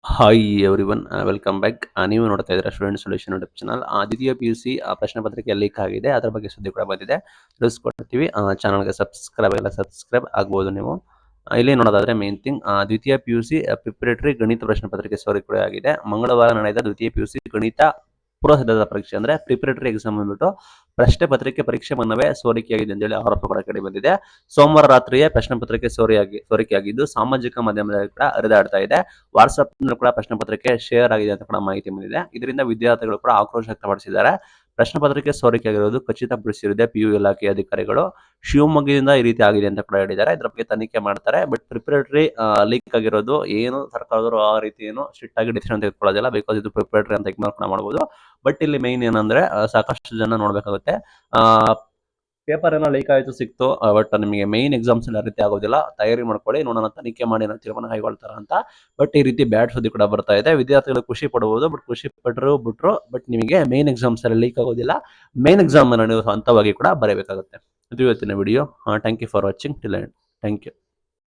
Hi everyone welcome back. ನೀವು ನೋಡ್ತಾ ಇದ್ದೀರಾ ಸ್ಟೂಡೆಂಟ್ ಸೊಲ್ಯೂಷನ್ ಯೂಟ್ಯೂಬ್ ಚಾನಲ್. ದ್ವಿತೀಯ ಪಿ ಯು ಸಿ ಪ್ರಶ್ನೆ ಪತ್ರಿಕೆ ಲೀಕ್ ಆಗಿದೆ, ಅದರ ಬಗ್ಗೆ ಸುದ್ದಿ ಕೂಡ ಬಂದಿದೆ, ತಿಳಿಸ್ಕೊಡ್ತೀವಿ. ಚಾನಲ್ಗೆ ಸಬ್ಸ್ಕ್ರೈಬ್ ಆಗ್ಬೋದು ನೀವು. ಇಲ್ಲಿ ನೋಡೋದಾದ್ರೆ ಮೇನ್ ಥಿಂಗ್, ದ್ವಿತೀಯ ಪಿ ಯು ಸಿ ಪ್ರಿಪರೇಟರಿ ಗಣಿತ ಪ್ರಶ್ನೆ ಪತ್ರಿಕೆ ಸೋರಿಕೆ ಆಗಿದೆ. ಮಂಗಳವಾರ ನಡೆದ ದ್ವಿತೀಯ ಪಿ ಯು ಸಿ ಗಣಿತ ಪೂರ್ವ ಸಿದ್ಧತಾ ಪರೀಕ್ಷೆ ಅಂದ್ರೆ ಪ್ರಿಪರೇಟರಿ ಎಕ್ಸಾಮ್ ಅಂದ್ಬಿಟ್ಟು ಪ್ರಶ್ನೆ ಪತ್ರಿಕೆ ಪರೀಕ್ಷೆ ಮುನ್ನವೇ ಸೋರಿಕೆಯಾಗಿದೆ ಅಂತೇಳಿ ಆರೋಪ ಕೂಡ ಕೇಳಿ ಬಂದಿದೆ. ಸೋಮವಾರ ರಾತ್ರಿಯೇ ಪ್ರಶ್ನೆ ಪತ್ರಿಕೆ ಸೋರಿಕೆಯಾಗಿದ್ದು ಸಾಮಾಜಿಕ ಮಾಧ್ಯಮದಲ್ಲಿ ಕೂಡ ಹರಿದಾಡ್ತಾ ಇದೆ. ವಾಟ್ಸ್ಆಪ್ ಕೂಡ ಪ್ರಶ್ನೆ ಪತ್ರಿಕೆ ಶೇರ್ ಆಗಿದೆ ಅಂತ ಕೂಡ ಮಾಹಿತಿ ಬಂದಿದೆ. ಇದರಿಂದ ವಿದ್ಯಾರ್ಥಿಗಳು ಕೂಡ ಆಕ್ರೋಶ ವ್ಯಕ್ತಪಡಿಸಿದ್ದಾರೆ. ಪ್ರಶ್ನೆ ಪತ್ರಿಕೆ ಸೋರಿಕೆಯಾಗಿರುವುದು ಖಚಿತಪಡಿಸಿದೆ ಪಿಯು ಇಲಾಖೆಯ ಅಧಿಕಾರಿಗಳು. ಶಿವಮೊಗ್ಗದಿಂದ ಈ ರೀತಿ ಆಗಿದೆ ಅಂತ ಕೂಡ ಹೇಳಿದ್ದಾರೆ. ಇದರ ಬಗ್ಗೆ ತನಿಖೆ ಮಾಡ್ತಾರೆ. ಬಟ್ ಪ್ರಿಪರೇಟರಿ ಲೀಕ್ ಆಗಿರೋದು ಏನು ಸರ್ಕಾರದವರು ಆ ರೀತಿ ಏನು ಸ್ಟ್ರಿಕ್ಟ್ ಆಗಿ ಡಿಸಿಷನ್ ತೆಗೆದುಕೊಳ್ಳೋದಿಲ್ಲ. ಬಿಕಾಸ್ ಇದು ಪ್ರಿಪರೇಟರಿ ಅಂತ ಇಗ್ನೋರ್ ಕೂಡ ಮಾಡಬಹುದು. ಬಟ್ ಇಲ್ಲಿ ಮೈನ್ ಏನಂದ್ರೆ ಸಾಕಷ್ಟು ಜನ ನೋಡ್ಬೇಕಾಗುತ್ತೆ. ಪೇಪರ್ ಏನೋ ಲೀಕ್ ಆಯ್ತು ಸಿಕ್ತು, ಬಟ್ ನಿಮಗೆ ಮೈನ್ ಎಕ್ಸಾಮ್ಸ್ ಎಲ್ಲ ರೀತಿ ಆಗೋದಿಲ್ಲ. ತಯಾರಿ ಮಾಡ್ಕೊಳ್ಳಿ, ನೋಡೋಣ, ತನಿಖೆ ಮಾಡಿ ತೀರ್ಮಾನ ಕೈಗೊಳ್ತಾರ ಅಂತ. ಬಟ್ ಈ ರೀತಿ ಬ್ಯಾಡ್ ಸುದ್ದಿ ಕೂಡ ಬರ್ತಾ ಇದೆ. ವಿದ್ಯಾರ್ಥಿಗಳು ಖುಷಿ ಪಡಬಹುದು, ಬಟ್ ಖುಷಿ ಬಿಟ್ರು ಬಟ್ ನಿಮಗೆ ಮೈನ್ ಎಕ್ಸಾಮ್ಸ್ ಎಲ್ಲ ಲೀಕ್ ಆಗೋದಿಲ್ಲ. ಮೈನ್ ಎಕ್ಸಾಮ್ ನೀವು ಹಂತವಾಗಿ ಕೂಡ ಬರೀಬೇಕಾಗುತ್ತೆ. ಇದು ಇವತ್ತಿನ video. Thank you for watching till end. Thank you.